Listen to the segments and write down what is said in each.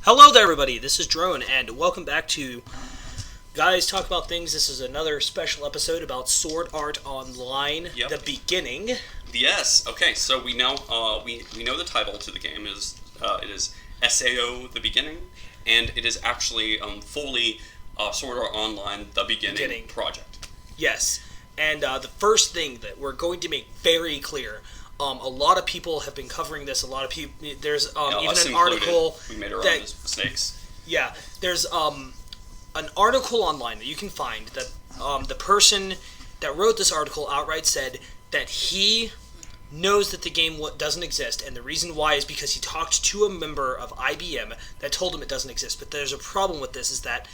Hello there, everybody. This is Drone, and welcome back to Guys Talk About Things. This is another special episode about Sword Art Online, Yep. the beginning. Yes. Okay. So we know we know the title to the game is it is SAO the beginning, and it is actually fully Sword Art Online the beginning project. Yes, and the first thing that we're going to make very clear. A lot of people have been covering this. A lot of people. There's even Us an included. article. We made our own mistakes. Yeah, there's an article online that you can find that the person that wrote this article outright said that he knows that the game doesn't exist, and the reason why is because he talked to a member of IBM that told him it doesn't exist. But there's a problem with this, is that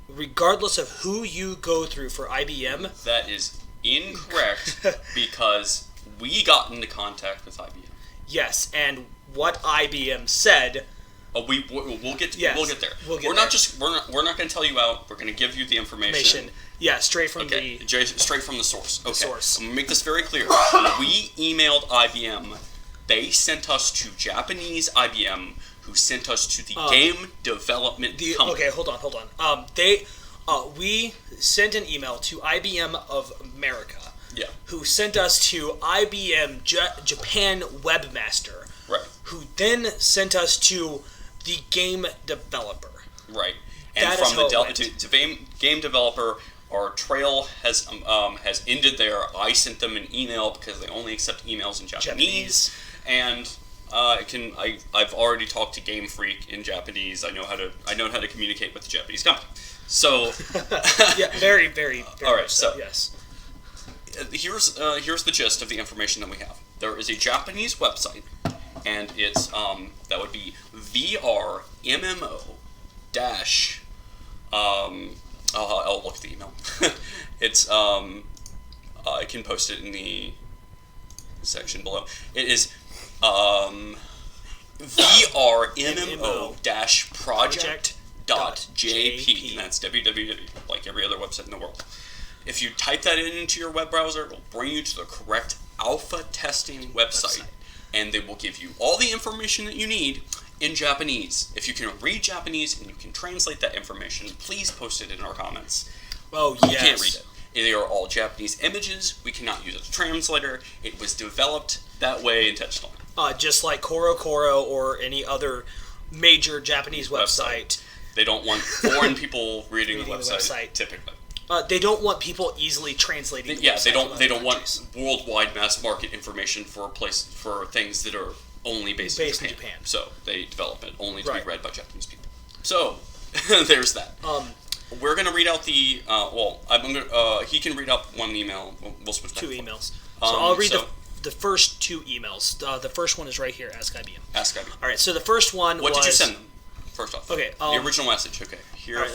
regardless of who you go through for IBM... That is incorrect, because we got into contact with IBM. Yes, and what IBM said... We'll get there. We're not going to tell you out. We're going to give you the information. Yeah, straight from straight from the source. Okay. Source. I'm going to make this very clear. We emailed IBM. They sent us to Japanese IBM, who sent us to the game development company. Okay, hold on. We sent an email to IBM of America. Yeah. Who sent us to IBM Japan Webmaster. Right. Who then sent us to the game developer. Right. And that from the game developer, our trail has ended there. I sent them an email because they only accept emails in Japanese. And I've already talked to Game Freak in Japanese. I know how to communicate with the Japanese company. So yeah, very, very, very all right. So, so yes. Here's the gist of the information that we have. There is a Japanese website, and it's that would be VRMMO dash. I'll look at the email. It's I can post it in the section below. It is VRMMO dash project.jp, and that's www, like every other website in the world. If you type that into your web browser, it'll bring you to the correct alpha testing website, and they will give you all the information that you need in Japanese. If you can read Japanese and you can translate that information, please post it in our comments. Oh, yes. You can't read it. They are all Japanese images. We cannot use a translator. It was developed that way intentionally. Just like Koro or any other major Japanese website. They don't want foreign people reading the website typically. They don't want people easily translating. They don't want worldwide mass market information for things that are only based in Japan. So they develop it only to be read by Japanese people. So there's that. We're gonna read out the he can read out one email. We'll switch back. Two emails. So I'll read the first two emails. The first one is right here. Ask IBM. Ask IBM. All right. So the first one. What did you send them? First off. Okay. The original message. Okay.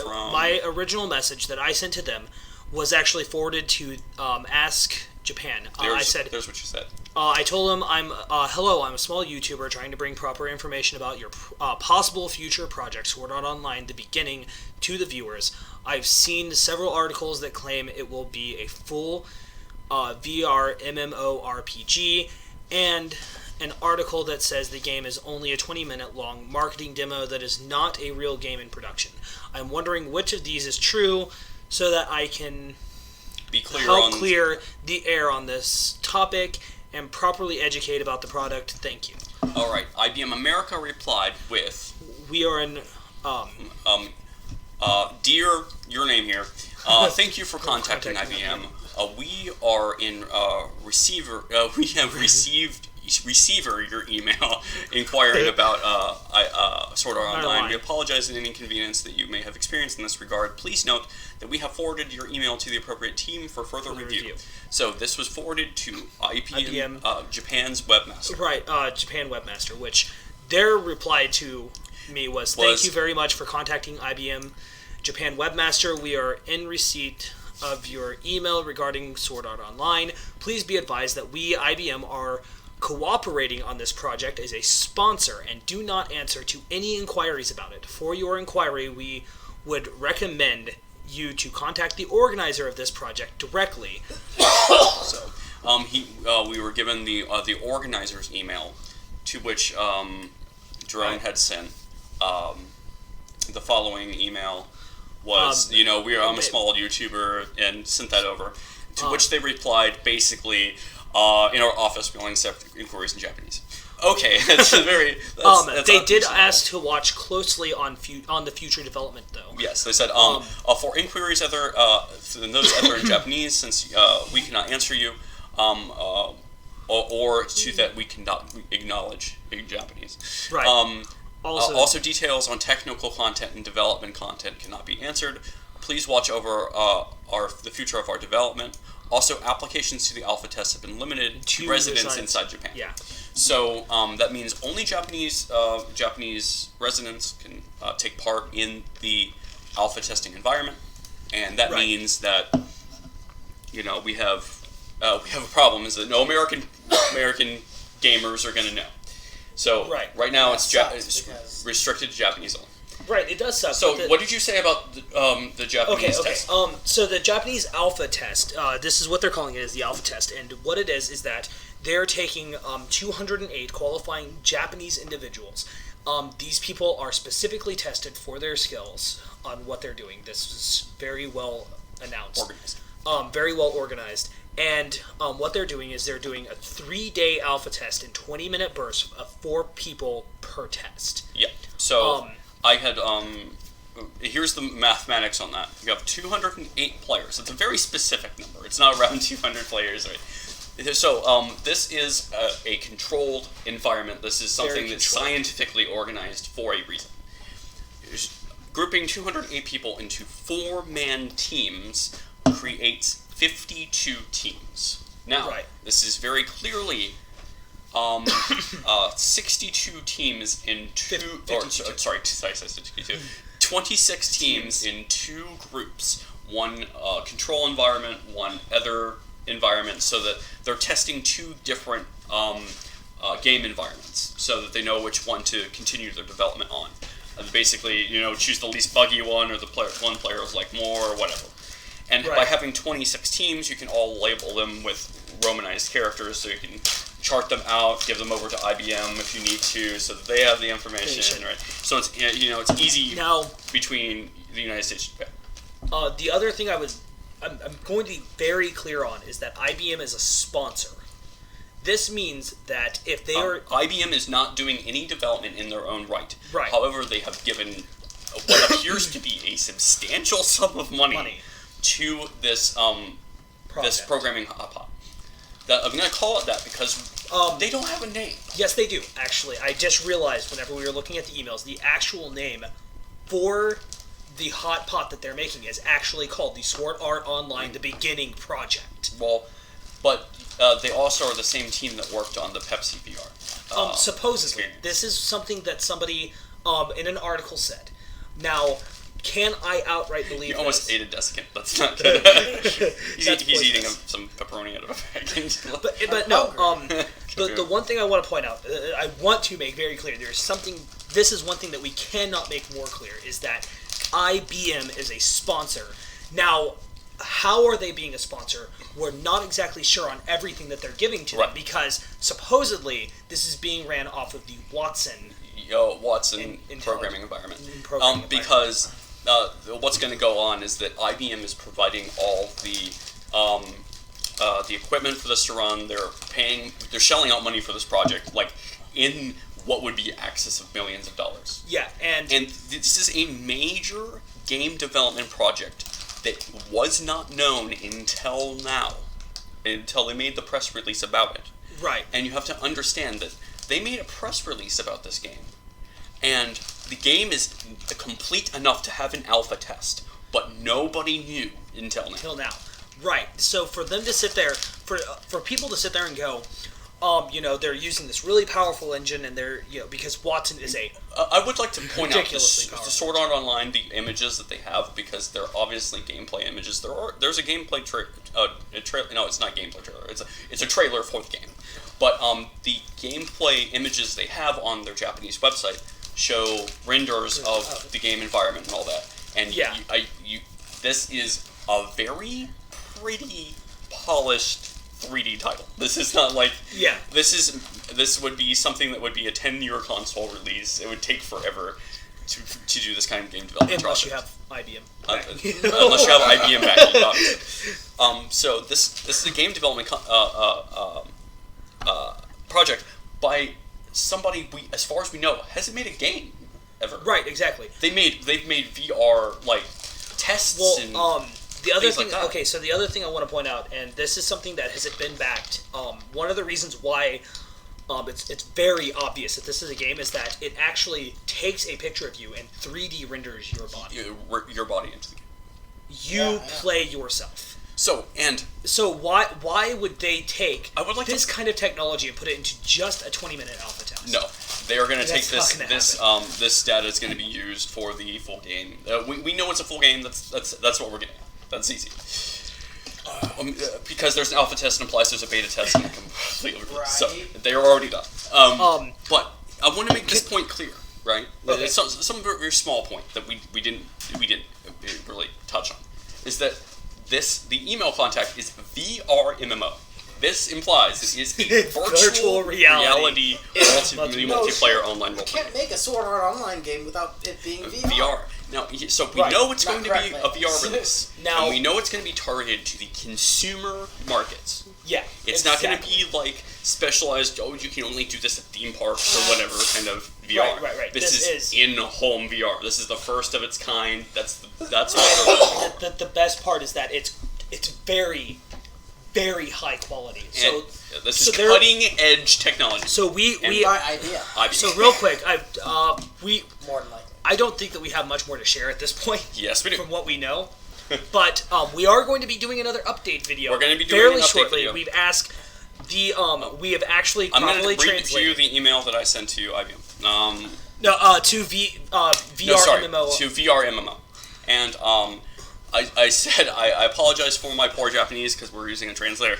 From my original message that I sent to them was actually forwarded to Ask Japan. There's what you said. I told him, hello, I'm a small YouTuber trying to bring proper information about your possible future project, Sword Art Online, the beginning, to the viewers. I've seen several articles that claim it will be a full VR MMORPG, and an article that says the game is only a 20-minute long marketing demo that is not a real game in production. I'm wondering which of these is true so that I can help clear the air on this topic and properly educate about the product. Thank you. All right. IBM America replied with, "We are in dear, your name here. Thank you for contacting IBM. We are in receiver. We have received your email inquiring about Sword Art Online. We apologize for any inconvenience that you may have experienced in this regard. Please note that we have forwarded your email to the appropriate team for further review." So this was forwarded to IBM Japan's Webmaster. Right, Japan Webmaster, which their reply to me was, "Thank you very much for contacting IBM Japan Webmaster. We are in receipt of your email regarding Sword Art Online. Please be advised that we, IBM, are cooperating on this project as a sponsor and do not answer to any inquiries about it. For your inquiry, we would recommend you to contact the organizer of this project directly." So, we were given the organizer's email, to which Jerome had sent the following email was, I'm a small YouTuber, and sent that over. To which they replied, basically, in our office, we only accept inquiries in Japanese. Okay, that's very. They did ask to watch closely on the future development, though. Yes, they said for inquiries those other in Japanese, since we cannot answer you, or to that we cannot acknowledge in Japanese. Right. Also, details on technical content and development content cannot be answered. Please watch over the future of our development. Also, applications to the alpha test have been limited to residents inside Japan. Yeah. So that means only Japanese residents can take part in the alpha testing environment, and that means that we have a problem. Is that no American gamers are going to know. So right now it's restricted to Japanese only. Right, it does suck. So what did you say about the Japanese test? So the Japanese alpha test, this is what they're calling it, is the alpha test, and what it is that they're taking 208 qualifying Japanese individuals. These people are specifically tested for their skills on what they're doing. This is very well announced. Organized. Very well organized. And what they're doing is they're doing a 3-day alpha test in 20-minute bursts of 4 people per test. Yeah. So I had here's the mathematics on that. You have 208 players. It's a very specific number. It's not around 200 players, right? So this is a controlled environment. This is something that's scientifically organized for a reason. Grouping 208 people into 4-man teams creates 52 teams. Now, this is very clearly 62 teams in 26 teams in 2 groups. One control environment, one other environment, so that they're testing 2 different game environments, so that they know which one to continue their development on. Basically, choose the least buggy one, or the one player is like more, or whatever. And by having 26 teams, you can all label them with Romanized characters, so you can chart them out, give them over to IBM if you need to, so that they have the information, right? So it's it's easy between the United States and Japan. The other thing I'm going to be very clear on is that IBM is a sponsor. This means that if they are... IBM is not doing any development in their own right. Right. However, they have given what appears to be a substantial sum of money to this this programming hop. I'm going to call it that because they don't have a name. Yes, they do, actually. I just realized whenever we were looking at the emails, the actual name for the hot pot that they're making is actually called the Sword Art Online The Beginning Project. Well, but they also are the same team that worked on the Pepsi VR. Supposedly. This is something that somebody in an article said. Now, can I outright believe You almost this? ate a desiccant. That's not good. he's eating some pepperoni out of a bag. but no, the one thing I want to point out, I want to make very clear, this is one thing that we cannot make more clear, is that IBM is a sponsor. Now, how are they being a sponsor? We're not exactly sure on everything that they're giving to them, because supposedly this is being ran off of the Watson programming environment. Because what's going to go on is that IBM is providing all the equipment for this to run. They're shelling out money for this project, like in what would be excess of millions of dollars. Yeah, and this is a major game development project that was not known until now, until they made the press release about it. Right. And you have to understand that they made a press release about this game, and the game is complete enough to have an alpha test, but nobody knew until now. Right. So for them to sit there, for people to sit there and go, they're using this really powerful engine, and they're, because Watson is I would like to point out the Sword Art Online, the images that they have, because they're obviously gameplay images. There's a gameplay trailer. No, it's not gameplay trailer. It's a trailer for the game. But the gameplay images they have on their Japanese website show renders of the game environment and all that. And this is a very pretty polished 3D title. This is not like This would be something that would be a 10-year console release. It would take forever. to do this kind of game development Unless project. you have IBM. Unless you have IBM backing, obviously. So this is a game development project by somebody as far as we know, hasn't made a game ever. Right, exactly. They've made VR like tests and the other things thing, like that. okay, so the other thing I want to point out, and this is something that hasn't been backed. One of the reasons why it's very obvious that this is a game is that it actually takes a picture of you and 3D renders your body. your body into the game. You play yourself. So why would they take I would like this kind of technology and put it into just a 20-minute alpha test? No, they are going to take That's this data is going to be used for the full game. We know it's a full game. That's what we're getting at. That's easy. Because there's an alpha test and implies there's a beta test, and completely so they are already done. But I want to make this point clear, right? Okay. It's some very small point that we didn't really touch on is that the email contact is VR MMO. This implies it is a virtual reality multiplayer online role. You can't make a Sword Art Online game without it being VR. Now, so we know it's going to be a VR release. Now, and we know it's going to be targeted to the consumer markets. Yeah, It's not going to be like specialized, you can only do this at theme parks or whatever kind of VR. Right. This is in-home VR. This is the first of its kind. That's what the best part is that it's very, very high quality. So this is cutting-edge technology. So we By IBM. So real quick, More than likely. I don't think that we have much more to share at this point. Yes, we do. From what we know. But we are going to be doing another update video. We're going to be doing fairly an update shortly. video. We've asked we have actually I'm properly going to read to you translated. the email that I sent to IBM. To VR MMO. To VR MMO. And I said, I apologize for my poor Japanese because we're using a translator.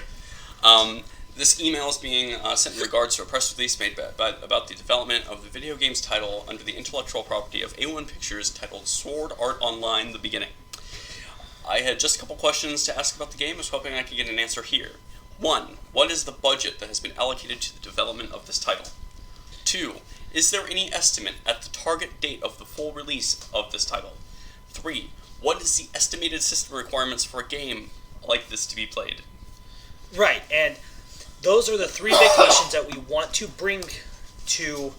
This email is being sent in regards to a press release made about the development of the video game's title under the intellectual property of A1 Pictures titled Sword Art Online: The Beginning. I had just a couple questions to ask about the game. I was hoping I could get an answer here. 1. What is the budget that has been allocated to the development of this title? 2. Is there any estimate at the target date of the full release of this title? 3. What is the estimated system requirements for a game like this to be played? Right, and those are the three big questions that we want to bring to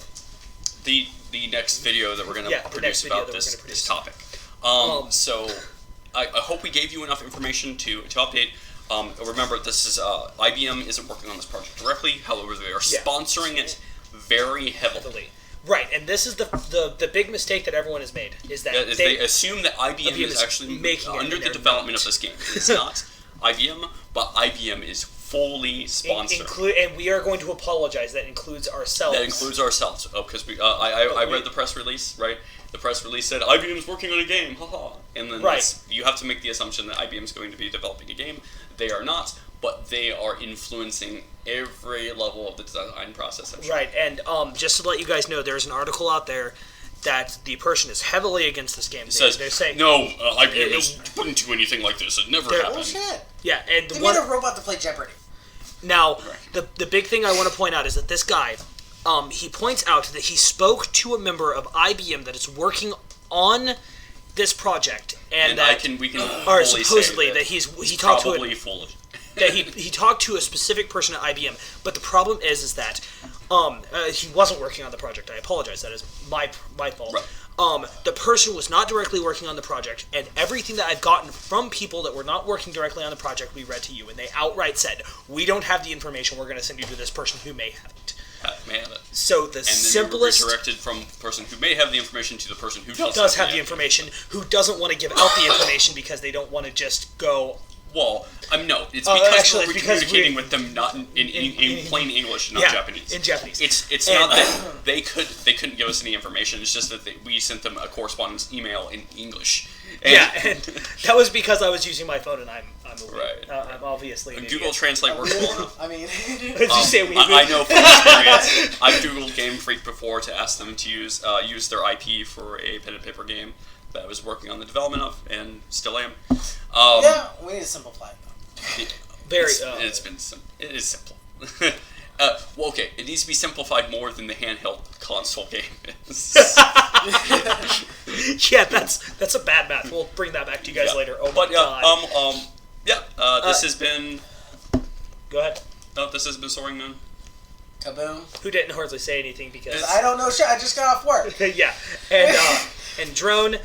the next video that we're going to produce about this topic. So I hope we gave you enough information to update. Remember, this is IBM isn't working on this project directly. However, they are sponsoring it very heavily. Right, and this is the big mistake that everyone has made is that they assume that IBM is actually making under the development of this game. It's not IBM, but IBM is fully sponsored. And we are going to apologize. That includes ourselves. That includes ourselves. Oh, because I read the press release, right? The press release said IBM's working on a game, haha. And then you have to make the assumption that IBM's going to be developing a game. They are not, but they are influencing every level of the design process. Right, and just to let you guys know, there's an article out there that the person is heavily against this game. They're saying no, IBM wouldn't do anything like this. It never happened. Bullshit. Yeah, and They made a robot to play Jeopardy. Now, the big thing I want to point out is that this guy, he points out that he spoke to a member of IBM that is working on this project, and that we can or supposedly that he talked to that he talked to a specific person at IBM. But the problem is that he wasn't working on the project. I apologize. That is my fault. Right. The person was not directly working on the project, and everything that I've gotten from people that were not working directly on the project, we read to you, and they outright said, "We don't have the information. We're going to send you to this person who may have it." May have it. So the simplest redirected from the person who may have the information to the person who does have the information, who doesn't want to give out the information because they don't want to just go. Well, no, it's because we're communicating with them not in plain English, not Japanese. In Japanese. It's not that they couldn't give us any information. It's just that we sent them a correspondence email in English. And that was because I was using my phone, and I'm I'm obviously an Google idiot. Translate works well enough. I mean, Did you say we? I know from experience. I've Googled Game Freak before to ask them to use their IP for a pen and paper game that I was working on the development of, and still am. yeah, we need to simplify it though. Very. It is simple. Well, okay, it needs to be simplified more than the handheld console game is. Yeah, that's a bad math. We'll bring that back to you guys later. Oh my god. This has been. Go ahead. This has been Soaring Moon. Kaboom. Who didn't hardly say anything because I don't know shit. I just got off work. Yeah, and Drone.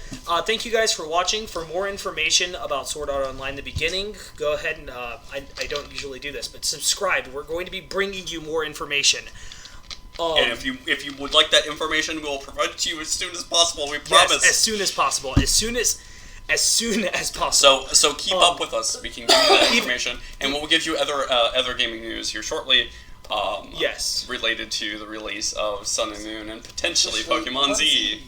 Thank you guys for watching. For more information about Sword Art Online: The Beginning, go ahead and I don't usually do this, but subscribe. We're going to be bringing you more information. And if you would like that information, we'll provide it to you as soon as possible. We promise. Yes, as soon as possible. As soon as possible. So keep up with us. We can give you that information, and we'll give you other gaming news here shortly. Yes. Related to the release of Sun and Moon and potentially Pokemon Z.